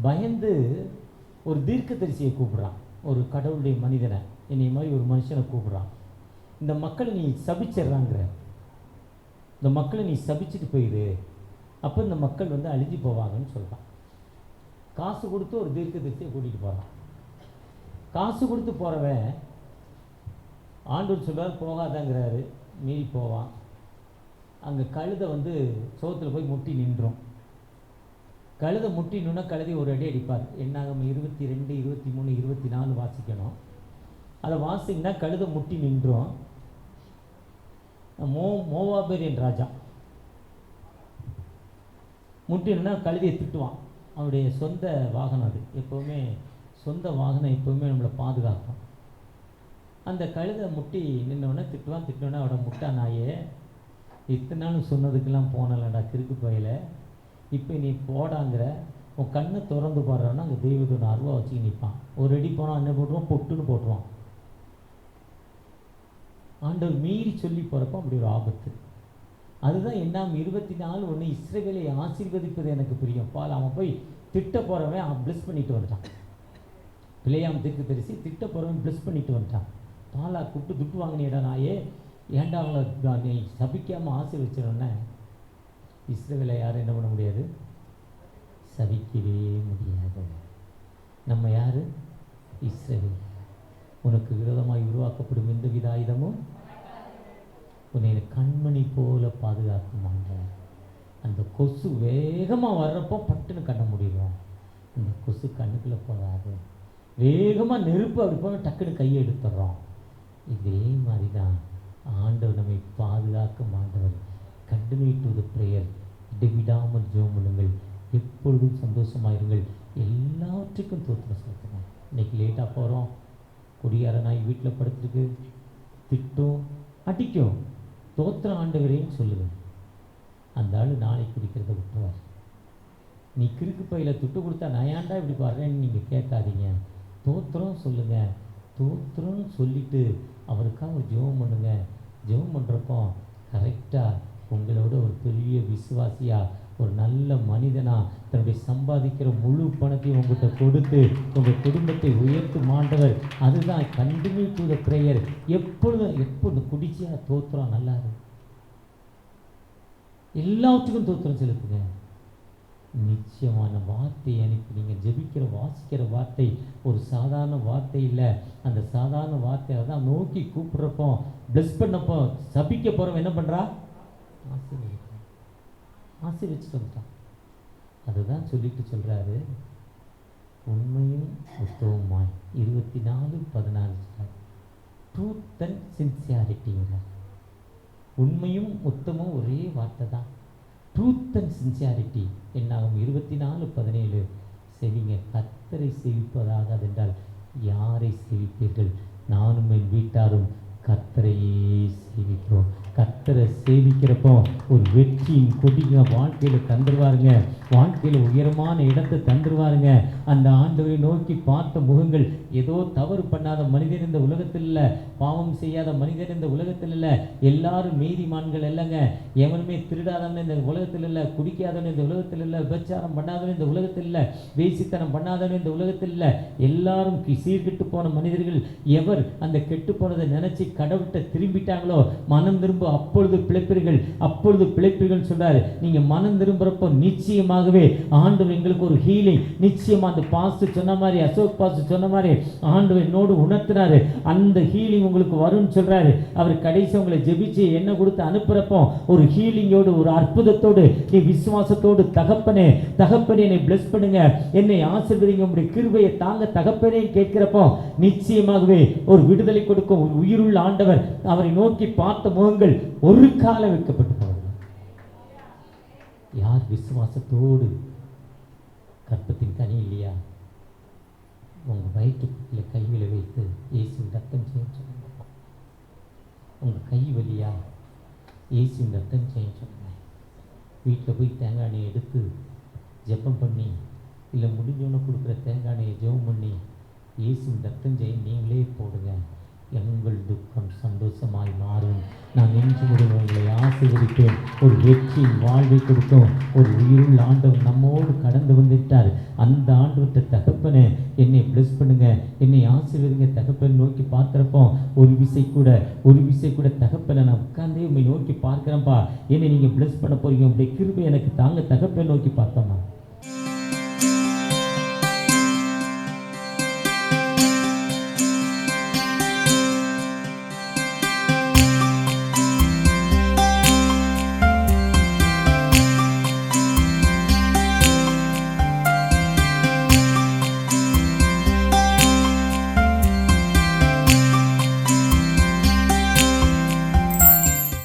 பயந்து ஒரு தீர்க்கதரிசியை கூப்பிட்றான், ஒரு கடவுளுடைய மனிதனை, என்னை மாதிரி ஒரு மனுஷனை கூப்பிட்றான். இந்த மக்களை நீ சபிச்சிட்றாங்கிற, இந்த மக்களை நீ சபிச்சுட்டு போயிடு, அப்போ இந்த மக்கள் அழிஞ்சு போவாங்கன்னு சொல்கிறான். காசு கொடுத்து ஒரு தீர்க்கதரிசியை கூட்டிகிட்டு போகிறான். காசு கொடுத்து போகிறவன் ஆண்டவர் சொல்வார் போகாதாங்கிறாரு, மீறி போவான். அங்கே கழுதை சோத்தில் போய் முட்டி நின்றோம். கழுதை முட்டி நின்னா கழுதை ஒரு அடி அடிப்பார். என்னாகும் 22, 23, 24 வாசிக்கணும். அதை வாசிங்கன்னா கழுதை முட்டி நின்றோம். மோவாபேரியன் ராஜா முட்டினா கழுதையை திட்டுவான். அவனுடைய சொந்த வாகனம் அது. எப்போவுமே சொந்த வாகனம் எப்போவுமே நம்மளை பாதுகாக்கும். அந்த கழுதை முட்டி நின்றவொடனே திட்டுவான். அவட முட்டா நாயே, இத்தனை நாள் சொன்னதுக்கெல்லாம் போனலடா கிறுக்கு பையில, இப்போ நீ போடாங்கிற, உன் கண்ணை திறந்து போடுறான்னா அங்கே தெய்வத்தோட அருவா வச்சுக்கி நிற்பான். ஒரு அடி போனால் என்ன போட்டுருவான், பொட்டுன்னு போட்டுருவான். ஆண்டவர் மீறி சொல்லி போகிறப்போ அப்படி ஒரு ஆபத்து. அதுதான் என்னாம் 24:1 இஸ்ரவேலை ஆசீர்வதிப்பது எனக்கு பிரியம். அவன் போய் திட்ட போகிறவன் அவன் பிளஸ் பண்ணிட்டு வந்துட்டான். பிள்ளையாம் தீர்க்கதரிசி திட்ட போகிறவன் பிளஸ் பண்ணிட்டு வந்துட்டான். பாலா கூப்பிட்டு துட்டு வாங்கினியடா நாயே, ஏன்டா அவங்கள நீ சபிக்காமல் ஆசீர்வச்சிடனே. இஸ்ரவேலை யாரும் என்ன பண்ண முடியாது, சபிக்கவே முடியாது. நம்ம யார்? இஸ்ரவேல். உனக்கு விரோதமாய் உருவாக்கப்படும் எந்த வித ஆயுதமும் உன்னை கண்மணி போல பாதுகாக்குமாங்க. அந்த கொசு வேகமாக வர்றப்போ பட்டுன்னு கண்ண முடியும். அந்த கொசு கண்ணுக்குள்ளே போகாது. வேகமாக நெருப்பு அப்படி போய் டக்குன்னு கையை எடுத்துடுறோம். இதே மாதிரி தான் ஆண்டவர் நம்மை பாதுகாக்கும் ஆண்டவர். கண்டினியூ டு த ப்ரேயர், இடைவிடாமல் ஜெபம் பண்ணுங்கள், எப்பொழுதும் சந்தோஷமாயிருங்கள், எல்லாவற்றுக்கும் தோத்திரம் செலுத்துங்க. இன்றைக்கி லேட்டாக போகிறோம், குடியார நாய் வீட்டில் படுத்துருக்கு, திட்டும் அடிக்கும், தோத்திரம் ஆண்டவரேன்னு சொல்லுவேன். அந்த ஆள் நாளைக்கு குடிக்கிறத விட்டுருவார். நீ கிறுக்கு பையில் துட்டு கொடுத்தா நான் ஏன்டா இப்படி பாடுறேன்னு நீங்கள் கேட்காதீங்க. தோத்திரம் சொல்லுங்கள். தோத்திரம்னு சொல்லிவிட்டு அவருக்காக ஜெபம் பண்ணுங்கள். ஜெபம் பண்ணுறப்போ கரெக்டாக உங்களோட ஒரு பெரிய விசுவாசியாக, ஒரு நல்ல மனிதனாக தன்னுடைய சம்பாதிக்கிற முழு பணத்தையும் உங்கள்கிட்ட கொடுத்து உங்கள் குடும்பத்தை உயர்த்தும் ஆண்டவர். அதுதான் கண்டினியூ டு த ப்ரேயர். எப்பொழுதும் குடிச்சியா தோத்திரம் நல்லா இருக்கு. எல்லாத்துக்கும் தோத்திரம் செலுத்துங்க. நிச்சயமான வார்த்தையை அனுப்பி நீங்கள் ஜெபிக்கிற வாசிக்கிற வார்த்தை ஒரு சாதாரண வார்த்தை இல்லை. அந்த சாதாரண வார்த்தையை தான் நோக்கி கூப்பிட்றப்போ, பிளஸ் பண்ணப்போ, சபிக்க போகிறவன் என்ன பண்ணுறா, ஆசீர்வச்சிட்டு வந்துட்டான். அதுதான் சொல்லிட்டு சொல்கிறாரு, உண்மையும் உத்தவமாய் 24:14 ட்ரூத் அண்ட் சின்சியாரிட்டிங்கிறார். உண்மையும் உத்தமும் ஒரே வார்த்தை தான். ட்ரூத் அண்ட் சின்சியாரிட்டி என்னாகும் 24:17 செவிங்க. கர்த்தரை சேவிப்பதாக அதென்றால் யாரை சேவிப்பீர்கள்? நானும் என் வீட்டாரும் கர்த்தரையே சேவிப்போம். கர்த்தரை சேவிக்கிறப்போ ஒரு வெற்றியின் கொடிங்க வாழ்க்கையில் தந்துருவாருங்க. வாழ்க்கையில் உயரமான இடத்தை தந்துருவாருங்க. அந்த ஆண்டவரை நோக்கி பார்த்த முகங்கள், ஏதோ தவறு பண்ணாத மனிதன் இந்த உலகத்தில் இல்லை, பாவம் செய்யாத மனிதன் இந்த உலகத்தில் இல்லை, எல்லாரும் நீதிமான்கள் இல்லைங்க. எவனுமே திருடாதவன் இந்த உலகத்தில் இல்லை, குடிக்காதவன் இந்த உலகத்தில் இல்லை, விபச்சாரம் பண்ணாதவன் இந்த உலகத்தில் இல்லை, வேசித்தனம் பண்ணாதவன் இந்த உலகத்தில் இல்லை. எல்லாரும் சீர்கெட்டு போன மனிதர்கள். எவர் அந்த கெட்டு போனதை நினைச்சு கடவுள்கிட்ட திரும்பிட்டாங்களோ மனம் திரும்ப அப்பொழுது பிழைப்பீர்கள் சொல்றாரு. நீங்க மனம் திரும்புறப்போ நிச்சயமாகவே ஆண்டவர் எங்களுக்கு ஒரு ஹீலிங். நிச்சயமா அந்த பாஸ்டர் சொன்ன மாதிரி, அசோக் பாஸ்டர் சொன்ன மாதிரி ஆண்டவர் என்னோடு உணர்த்தினாரு. அந்த ஹீலிங் உங்களுக்கு வரும்னு சொல்றாரு. அவர் கடைசி உங்களை ஜெபிச்சு என்ன கொடுத்து அனுப்புறப்போ ஒரு ஹீலிங்கோடு, ஒரு அற்புதத்தோடு, நீ விசுவாசத்தோடு, தகப்பனே என்னை பிளஸ் பண்ணுங்க, என்னை ஆசீர்வதிங்க, உங்களுடைய கிருபையை தாங்க தகப்பனே கேட்கிறப்போ நிச்சயமாகவே ஒரு விடுதலை கொடுக்கும் ஒரு உயிருள்ள ஆண்டவர். அவரை நோக்கி பார்த்த முகங்கள் ஒரு காலம் வைக்கப்பட்டு போவார்கள். யார் விசுவாசத்தோடு, கற்பத்தின் கனி இல்லையா, உங்கள் வயிற்றுக்குள்ள கைகளை வைத்து இயேசுவின் ரத்தம் செய்ய சொல்லுங்க. உங்கள் இயேசுவின் ரத்தம் செய்யன்னு சொன்னேன். வீட்டில் போய் தேங்காய் எண்ணெயை எடுத்து ஜெபம் பண்ணி, இல்லை முடிஞ்சவொன்னே கொடுக்குற தேங்காய் எண்ணெயை ஜெபம் பண்ணி, இயேசுவின் ரத்தம் செய்ய நீங்களே போடுங்க, எங்கள் துக்கம் சந்தோஷமாய் மாறும். நான் நெஞ்சு முடிவு உங்களை ஆசீர்வதிப்பேன். ஒரு வெற்றியின் வாழ்வை கொடுக்கும் ஒரு உயிருள்ள ஆண்டவர் நம்மோடு கடந்து வந்துட்டார். அந்த ஆண்டவர்கிட்ட தகப்பனை என்னை பிளஸ் பண்ணுங்க, என்னை ஆசீர்வதிங்க தகப்பன் நோக்கி பார்க்குறப்போ ஒரு விசை கூட தகப்பனை நான் உட்கார்ந்தே உண்மை நோக்கி பார்க்குறேன்ப்பா, என்னை நீங்கள் பிளஸ் பண்ண போறீங்க, உங்களுடைய கிருபை எனக்கு தாங்க தகப்பனை நோக்கி பார்த்தோம்மா.